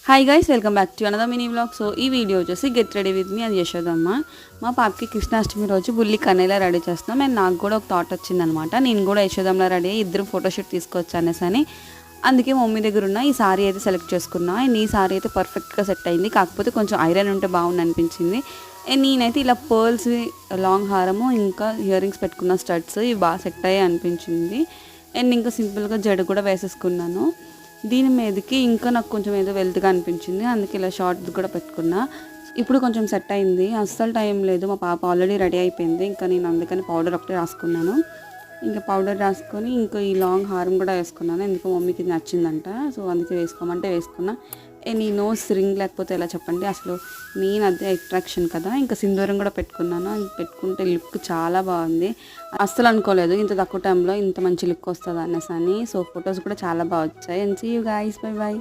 Hi guys, welcome back to another mini vlog. So ఈ video వచ్చేసి get ready with me అని యశోదమ్మ. మా పాపకి కృష్ణాష్టమి రోజు బుల్లి కన్నయ్యలా రెడీ చేస్తున్నాం. అండ్ నాకు కూడా ఒక థాట్ వచ్చిందనమాట, నేను కూడా యశోదమ్మలా రెడీ అయ్యి ఇద్దరు ఫోటోషూట్ తీసుకోవచ్చు అనేసి అని. అందుకే మమ్మీ దగ్గర ఉన్న ఈ సారీ అయితే సెలెక్ట్ చేసుకున్నా. అండ్ ఈ సారీ అయితే పర్ఫెక్ట్గా సెట్ అయింది, కాకపోతే కొంచెం ఐరన్ ఉంటే బాగుంది అనిపించింది. అండ్ నేనైతే ఇలా పర్ల్స్, లాంగ్ హారము, ఇంకా ఇయర్ రింగ్స్ పెట్టుకున్న స్టడ్స్ ఇవి బాగా సెట్ అయ్యాయి అనిపించింది. అండ్ ఇంకా సింపుల్గా జడ కూడా వేసేసుకున్నాను. దీని మీదకి ఇంకా నాకు కొంచెం ఏదో వెల్త్గా అనిపించింది, అందుకే ఇలా షార్ట్ కూడా పెట్టుకున్నా. ఇప్పుడు కొంచెం సెట్ అయింది, అస్సలు టైం లేదు, మా పాప ఆల్రెడీ రెడీ అయిపోయింది. ఇంకా నేను అందుకని పౌడర్ ఒకటి రాసుకున్నాను. ఇంకా పౌడర్ రాసుకొని ఇంకా ఈ లాంగ్ హారం కూడా వేసుకున్నాను, ఎందుకు మమ్మీకి ఇది నచ్చిందంట. సో అందుకే వేసుకోమంటే వేసుకున్నా. నీ నోస్ రింగ్ లేకపోతే ఎలా చెప్పండి, అసలు మెయిన్ అదే అట్రాక్షన్ కదా. ఇంకా సింధూరం కూడా పెట్టుకున్నాను, అది పెట్టుకుంటే లుక్ చాలా బాగుంది. అస్సలు అనుకోలేదు ఇంత తక్కువ టైంలో ఇంత మంచి లుక్ వస్తుంది అనేసి అని. సో ఫొటోస్ కూడా చాలా బాగా వచ్చాయి. And see you guys, bye by.